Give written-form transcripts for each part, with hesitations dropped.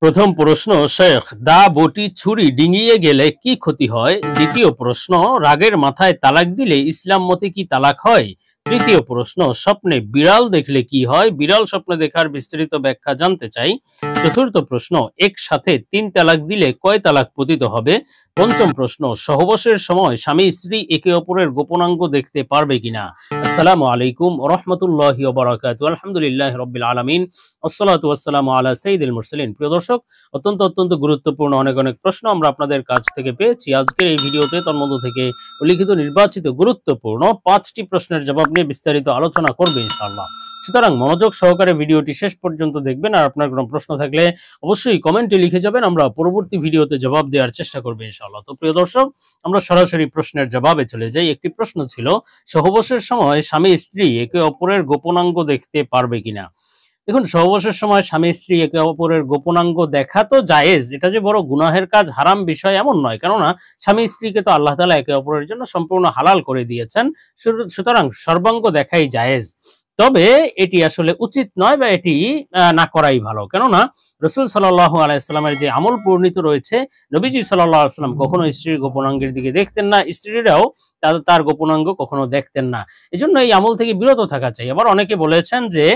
প্রথম প্রশ্ন, শেখ, দা বটি ছুরি ডিঙিয়ে গেলে কি ক্ষতি হয়? দ্বিতীয় প্রশ্ন, রাগের মাথায় তালাক দিলে ইসলাম মতে কি তালাক হয়? তৃতীয় প্রশ্ন, স্বপ্নে বিড়াল দেখলে কি হয়? বিড়াল স্বপ্নে দেখার বিস্তারিত ব্যাখ্যা জানতে চাই। চতুর্থ প্রশ্ন, একসাথে ৩ তালাক দিলে কয় তালাক পতিত হবে? পঞ্চম প্রশ্ন, সহবাসের সময় স্বামী স্ত্রী একে অপরের গোপনাঙ্গ দেখতে পারবে কিনা? আসসালামু আলাইকুম ওয়া রাহমাতুল্লাহি ওয়া বারাকাতুহু। আলহামদুলিল্লাহি রাব্বিল আলামিন, ওয়াসসালাতু ওয়াসসালামু আলা সাইয়্যিদিল মুরসালিন। প্রিয় দর্শক, অত্যন্ত গুরুত্বপূর্ণ অনেক প্রশ্ন আমরা আপনাদের কাছ থেকে পেয়েছি। আজকের এই ভিডিওতে তার মধ্য থেকে উল্লিখিত নির্বাচিত গুরুত্বপূর্ণ 5টি প্রশ্নের জবাব নিয়ে বিস্তারিত আলোচনা করবে ইনশাআল্লাহ। সুতরাং মনোযোগ সহকারে ভিডিওটি শেষ পর্যন্ত দেখবেন, আর আপনার কোনো প্রশ্ন থাকলে অবশ্যই কমেন্টে লিখে যাবেন, আমরা পরবর্তী ভিডিওতে জবাব দেওয়ার চেষ্টা করব ইনশাআল্লাহ। তো প্রিয় দর্শক, আমরা সরাসরি প্রশ্নের জবাবে চলে যাই। একটি প্রশ্ন ছিল, সহবাসের সময় স্বামী স্ত্রী একে অপরের গোপনাঙ্গ দেখতে পারবে কিনা? দেখুন, সহবাসের সময় স্বামী স্ত্রী একে অপরের গোপনাঙ্গ দেখা তো জায়েজ, এটা যে বড় গুনাহের কাজ, হারাম বিষয় এমন নয়, কেননা স্বামী স্ত্রীকে তো আল্লাহ তাআলা একে অপরের জন্য সম্পূর্ণ হালাল করে দিয়েছেন। সুতরাং সর্বাঙ্গ দেখাই জায়েজ, তবে এটি আসলে উচিত নয় বা এটি না করাই ভালো। কেননা রাসূল সাল্লাল্লাহু আলাইহি ওয়াসাল্লামের যে আমল বর্ণিত রয়েছে, নবীজি সাল্লাল্লাহু আলাইহি ওয়াসাল্লাম কখনো স্ত্রীর গোপনাঙ্গের দিকে দেখতেন না, স্ত্রীরাও তার গোপনাঙ্গ কখনো দেখতেন না। এজন্য এই আমল থেকে বিরত থাকা চাই। আবার অনেকে বলেছেন যে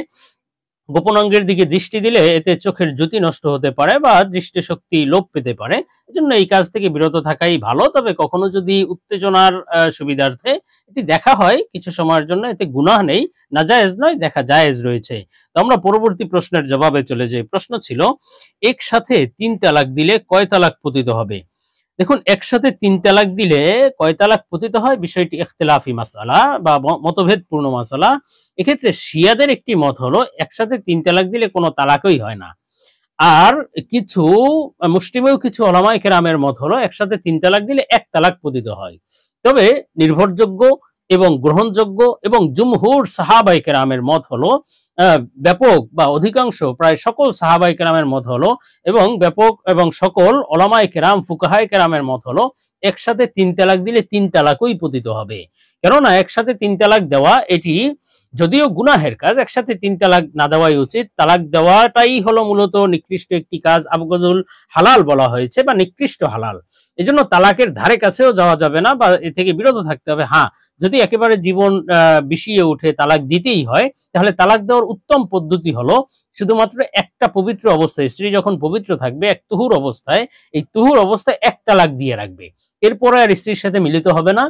গোপনাঙ্গের দিকে দৃষ্টি দিলে এতে চোখের জ্যোতি নষ্ট হতে পারে বা দৃষ্টিশক্তি লোপ পেতে পারে, এজন্য এই কাজ থেকে বিরত থাকাই ভালো। তবে কখনো যদি উত্তেজনার সুবিধার্থে এটি দেখা হয় কিছু সময়ের জন্য, এতে গুনাহ নেই, নাজায়েজ নয়, দেখা জায়েজ রয়েছে। তো আমরা পরবর্তী প্রশ্নের জবাবে চলে যাই। প্রশ্ন ছিল, একসাথে ৩ তালাক দিলে কয় তালাক পতিত হবে? দেখুন, একসাথে ৩ তালাক দিলে কয় তালাক পতিত হয়, বিষয়টি ইখতিলাফি মাসআলা বা মতভেদপূর্ণ মাসআলা। এক্ষেত্রে শিয়াদের একটি মত হলো একসাথে ৩ তালাক দিলে কোনো তালাকই হয় না। আর কিছু মুসলিমেও কিছু উলামায়ে কেরামের মত হলো একসাথে ৩ তালাক দিলে ১ তালাক পতিত হয়। তবে নির্ভরযোগ্য এবং গ্রহণযোগ্য এবং জুমহুর সাহাবায়ে কেরামের মত হলো ব্যাপক বা অধিকাংশ প্রায় সকল সাহাবায়ে কেরামের মত হলো এবং ব্যাপক এবং সকল উলামায়ে কেরাম ফুকাহায়ে কেরামের মত হলো একসাথে ৩ তালাক দিলে ৩ তালাকই পতিত হবে। কেননা একসাথে ৩ তালাক দেওয়া এটি যদিও গুনাহের কাজ, একসাথে ৩ তালাক না দেওয়াই উচিত। তালাক দেওয়াটাই হলো মূলত নিকৃষ্ট একটি কাজ, আবগজুল হালাল বলা হয়েছে বা নিকৃষ্ট হালাল। এজন্য তালাকের ধারে কাছেও যাওয়া যাবে না বা এ থেকে বিরত থাকতে হবে। হ্যাঁ, যদি একেবারে জীবন বিষিয়ে উঠে তালাক দিতেই হয়, তাহলে তালাক দেওয়ার উত্তম পদ্ধতি হলো শুধুমাত্র একটা পবিত্র অবস্থায়, স্ত্রী যখন পবিত্র থাকবে, এক তুহুর অবস্থায়, এই তুহুর অবস্থায় ১ তালাক দিয়ে রাখবে, এরপরে আর স্ত্রীর সাথে মিলিত হবে না।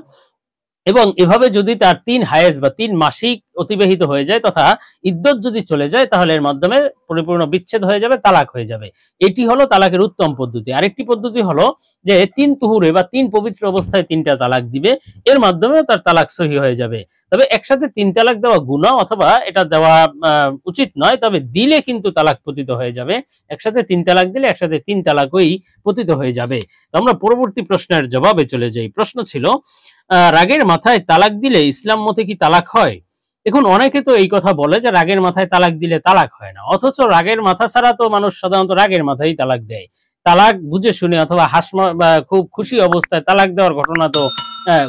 এবং এভাবে যদি তার ৩ হায়েজ বা ৩ মাসিক অতিবাহিত হয়ে যায় তথা ইদ্যত যদি চলে যায়, তাহলে এর মাধ্যমে পরিপূর্ণ বিচ্ছেদ হয়ে যাবে, তালাক হয়ে যাবে। এটি হলো তালাকের উত্তম পদ্ধতি। আরেকটি পদ্ধতি হলো যে ৩ তুহুরে বা ৩ পবিত্র অবস্থায় ৩টা তালাক দিবে, এর মাধ্যমে তার তালাক সহি হয়ে যাবে। তবে একসাথে ৩ তালাক দেওয়া গুনাহ অথবা এটা দেওয়া উচিত নয়, তবে দিলে কিন্তু তালাক পতিত হয়ে যাবে। একসাথে ৩ তালাক দিলে একসাথে ৩ তালাকই পতিত হয়ে যাবে। তো আমরা পরবর্তী প্রশ্নের জবাবে চলে যাই। প্রশ্ন ছিল, রাগের মাথায় তালাক দিলে ইসলাম মতে কি তালাক হয়? দেখুন, অনেকে তো এই কথা বলে যে রাগের মাথায় তালাক দিলে তালাক হয় না, অথচ রাগের মাথা ছাড়া তো মানুষ সাধারণত রাগের মাথায় তালাক দেয়। তালাক বুঝে শুনে অথবা বা খুব খুশি অবস্থায় তালাক দেওয়ার ঘটনা তো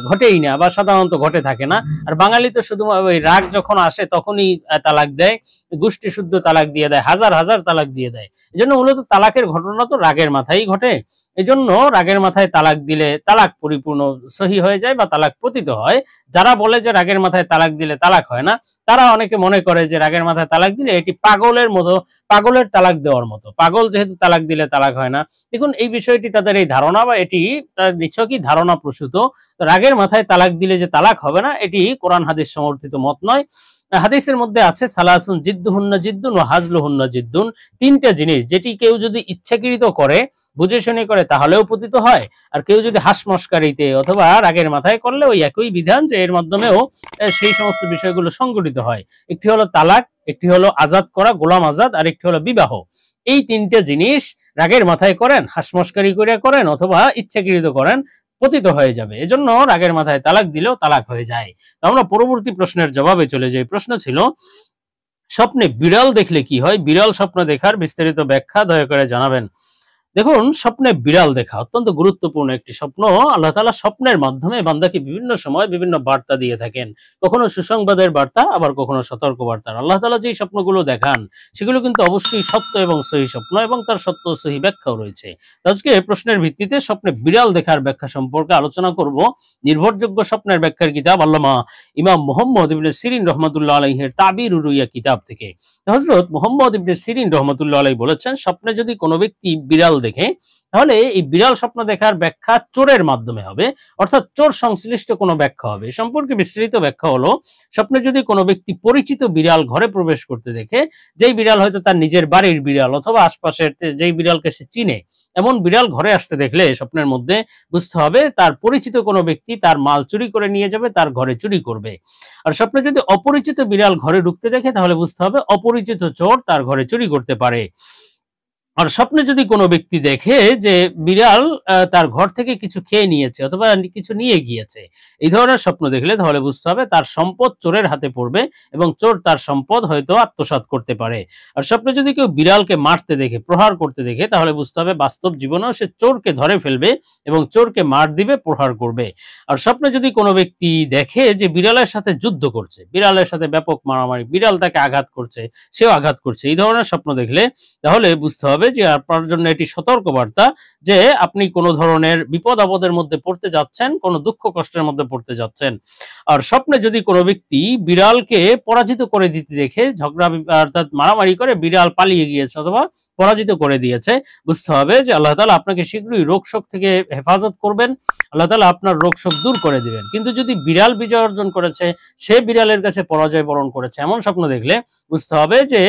ঘটেই না বা সাধারণত ঘটে থাকে না। আর বাঙালি তো শুধু ওই রাগ যখন আসে তখনই তালাক দেয়, গোষ্ঠী শুদ্ধ তালাক দিয়ে দেয়, হাজার তালাক দিয়ে দেয়। এজন্য মূলত তালাকের ঘটনা তো রাগের মাথায় ঘটে। এজন্য রাগের মাথায় তালাক দিলে তালাক পরিপূর্ণ সহি হয়ে যায় বা তালাক পতিত হয়। যারা বলে যে রাগের মাথায় তালাক দিলে তালাক হয় না, তারা অনেকে মনে করে যে রাগের মাথায় তালাক দিলে এটি পাগলের মতো, পাগলের তালাক দেওয়ার মতো, পাগল যেহেতু তালাক দিলে তালাক হয় না। দেখুন, এই বিষয়টি তাদের এই ধারণা বা এটি তার নিছকই ধারণা প্রসূত। রাগের মাথায় তালাক দিলে যে তালাক হবে না, এটি কোরআন হাদিস সমর্থিত মত নয়। হাদিসের মধ্যে আছে সালাসুন জিদ্দুহুন্না জিদ্দুন ওয়া হাজলুহুন্না জিদ্দুন, ৩টা জিনিস যেটি কেউ যদি ইচ্ছাকৃত করে, বুঝে শুনে করে, তাহলেও পতিত হয়। আর কেউ যদি হাসমস্কারিতে অথবা রাগের মাথায় করলে ওই একই বিধান, যে এর মাধ্যমেও সেই সমস্ত বিষয়গুলো সংঘটিত হয়। একটি হলো তালাক, একটি হলো আজাদ করা, গোলাম আজাদ, আর একটি হলো বিবাহ। এই ৩টা জিনিস রাগের মাথায় করেন, হাসমস্কারি করে করেন অথবা ইচ্ছাকৃত করেন, পতিত হয়ে যাবে। এজন্য রাগের মাথায় তালাক দিলেও তালাক হয়ে যায়। তো আমরা পরবর্তী প্রশ্নের জবাবে চলে যাই। প্রশ্ন ছিল, স্বপ্নে বিড়াল দেখলে কি হয়? বিড়াল স্বপ্ন দেখার বিস্তারিত ব্যাখ্যা দয়া করে জানাবেন। দেখুন, স্বপ্নে বিড়াল দেখা অত্যন্ত গুরুত্বপূর্ণ একটি স্বপ্ন। আল্লাহ তাআলা স্বপ্নের মাধ্যমে বান্দাকে বিভিন্ন সময় বিভিন্ন বার্তা দিয়ে থাকেন। কখনো সুসংবাদের বার্তা, আবার কখনো সতর্ক বার্তা। আল্লাহ তাআলা যেই স্বপ্নগুলো দেখান সেগুলো কিন্তু অবশ্যই সত্য এবং সহি স্বপ্ন, এবং তার সত্য ও সহি ব্যাখ্যাও রয়েছে। তো আজকে প্রশ্নের ভিত্তিতে স্বপ্নে বিড়াল দেখার ব্যাখ্যা সম্পর্কে আলোচনা করব। নির্ভরযোগ্য স্বপ্নের ব্যাখ্যার কিতাব আল্লামা ইমাম মুহাম্মদ ইবনে সিরিন রাহমাতুল্লাহ আলাইহির তাবির রুইয়া কিতাব থেকে। হযরত মুহাম্মদ ইবনে সিরিন রাহমাতুল্লাহ আলাইহি বলেছেন, স্বপ্নে যদি কোনো ব্যক্তি বিড়াল দেখে, তাহলে এই বিড়াল স্বপ্ন দেখার ব্যাখ্যা চোরের মাধ্যমে হবে, অর্থাৎ চোর সংশ্লিষ্ট কোনো ব্যাখ্যা হবে। এ সম্পর্কে বিস্তৃত ব্যাখ্যা হলো, স্বপ্নে যদি কোনো ব্যক্তি পরিচিত বিড়াল ঘরে প্রবেশ করতে দেখে, যেই বিড়াল হয়তো তার নিজের বাড়ির বিড়াল অথবা আশপাশের যেই বিড়ালকে সে চিনে, এমন বিড়াল ঘরে আসতে দেখলে স্বপ্নের মধ্যে বুঝতে হবে তার পরিচিত কোনো ব্যক্তি তার মাল চুরি করে নিয়ে যাবে, তার ঘরে চুরি করবে। আর স্বপ্নে যদি অপরিচিত বিড়াল ঘরে ঢুকতে দেখে, তাহলে বুঝতে হবে অপরিচিত চোর তার ঘরে চুরি করতে পারে। আর স্বপ্নে যদি কোনো ব্যক্তি দেখে যে বিড়াল তার ঘর থেকে কিছু খেয়ে নিয়েছে অথবা কিছু নিয়ে গিয়েছে, এই ধরনের স্বপ্ন দেখলে তাহলে বুঝতে হবে তার সম্পদ চোরের হাতে পড়বে এবং চোর তার সম্পদ হয়তো আত্মসাৎ করতে পারে। আর স্বপ্নে যদি কেউ বিড়ালকে মারতে দেখে, প্রহার করতে দেখে, তাহলে বুঝতে হবে বাস্তব জীবনেও সে চোরকে ধরে ফেলবে এবং চোরকে মার দিবে, প্রহার করবে। আর স্বপ্নে যদি কোনো ব্যক্তি দেখে যে বিড়ালের সাথে যুদ্ধ করছে, বিড়ালের সাথে ব্যাপক মারামারি, বিড়াল তাকে আঘাত করছে, সেও আঘাত করছে, এই ধরনের স্বপ্ন দেখলে তাহলে বুঝতে হবে যে আপনার জন্য এটি সতর্কবার্তা যে আপনি কোনো ধরনের বিপদ আপদের মধ্যে পড়তে যাচ্ছেন, কোনো দুঃখ কষ্টের মধ্যে পড়তে যাচ্ছেন। আর স্বপ্নে যদি কোনো ব্যক্তি বিড়ালকে পরাজিত করে দিতে দেখে, ঝগড়া অর্থাৎ মারামারি করে বিড়াল পালিয়ে গিয়েছে অথবা পরাজিত করে দিয়েছে, বুঝতে হবে যে আল্লাহ তাআলা আপনাকে শীঘ্রই রোগ শোক থেকে হেফাজত করবেন, আল্লাহ তাআলা আপনার রোগ শোক দূর করে দিবেন। কিন্তু যদি বিড়াল বিজয় অর্জন করেছে, সে বিড়ালের কাছে পরাজয় বরণ করেছে, এমন স্বপ্ন দেখলে বুঝতে হবে যে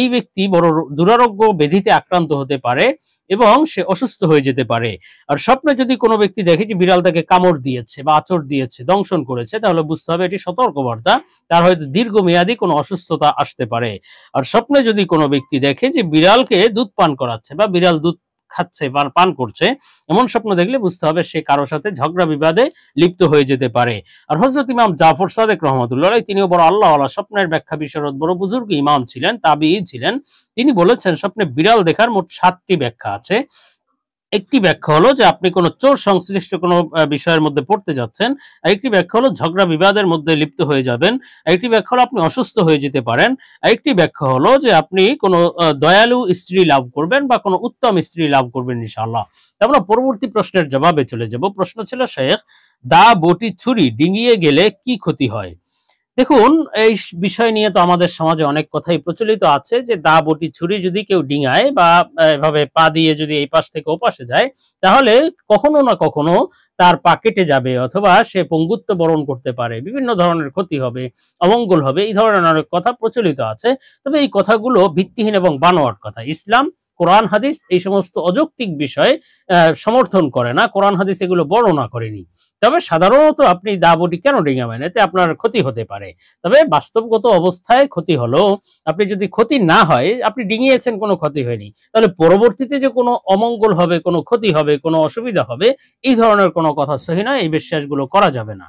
এই ব্যক্তি বড় দুরারোগ্য ব্যাধিতে আক্রান্ত হতে পারে এবং সে অসুস্থ হয়ে যেতে পারে। আর স্বপ্নে যদি কোনো ব্যক্তি দেখে যে বিড়াল তাকে কামড় দিয়েছে বা আঁচড় দিয়েছে, দংশন করেছে, তাহলে বুঝতে হবে এটি সতর্কবার্তা, তার হয়তো দীর্ঘমেয়াদী কোনো অসুস্থতা আসতে পারে। আর স্বপ্নে যদি কোনো ব্যক্তি দেখে যে বিড়ালকে দুধ পান করাচ্ছে বা বিড়াল দুধ খাচ্ছে বা পান করছে, এমন স্বপ্ন দেখলে বুঝতে হবে সে কারো সাথে ঝগড়া বিবাদে লিপ্ত হয়ে যেতে পারে। আর হযরত ইমাম জাফর সাদেক রহমাতুল্লাহ আলাইহি, তিনিও বড় আল্লাহওয়ালা, স্বপ্নের ব্যাখ্যা বিশারদ, বড় বুজুর্গ ইমাম ছিলেন, তাবিঈ ছিলেন। তিনি বলেছেন স্বপ্নে বিড়াল দেখার মোট ৭টি ব্যাখ্যা আছে। একটি ব্যাখ্যা হলো যে আপনি কোনো চোর সংশ্লিষ্ট কোনো বিষয়ের মধ্যে পড়তে যাচ্ছেন। আরেকটি ব্যাখ্যা হলো ঝগড়া বিবাদের মধ্যে লিপ্ত হয়ে যাবেন। আরেকটি ব্যাখ্যা হলো আপনি অসুস্থ হয়ে যেতে পারেন। আরেকটি ব্যাখ্যা হলো যে আপনি কোনো দয়ালু স্ত্রী লাভ করবেন বা কোনো উত্তম স্ত্রী লাভ করবেন ইনশাআল্লাহ। তো আমরা পরবর্তী প্রশ্নের জবাবে চলে যাব। প্রশ্ন ছিল, শেখ, দা বটি ছুরি ডিঙিয়ে গেলে কি ক্ষতি হয়? দেখুন, এই বিষয় নিয়ে তো আমাদের সমাজে অনেক কথাই প্রচলিত আছে যে দা বটি ছুরি যদি কেউ ডিঙায় বা এভাবে পা দিয়ে যদি এই পাশ থেকে ও পাশে যায়, তাহলে কখনো না কখনো তার পা কেটে যাবে অথবা সে পঙ্গুত্ব বরণ করতে পারে, বিভিন্ন ধরনের ক্ষতি হবে, অমঙ্গল হবে, এই ধরনের অনেক কথা প্রচলিত আছে। তবে এই কথাগুলো ভিত্তিহীন এবং বানোয়াট কথা। ইসলাম, কোরআন হাদিস এই সমস্ত অযৌক্তিক বিষয় সমর্থন করে না, কোরআন হাদিস এগুলো বর্ণনা করেনি। তবে সাধারণত আপনি দা বটি কেন ডিঙাবেন? এতে আপনার ক্ষতি হতে পারে। তবে বাস্তবগত অবস্থায় ক্ষতি হলো, আপনি যদি ক্ষতি না হয়, আপনি ডিঙিয়েছেন, কোনো ক্ষতি হয়নি, তাহলে পরবর্তীতে যে কোনো অমঙ্গল হবে, কোনো ক্ষতি হবে, কোনো অসুবিধা হবে, এই ধরনের কোনো কথা সহি নয়, এই বিশ্বাসগুলো করা যাবে না।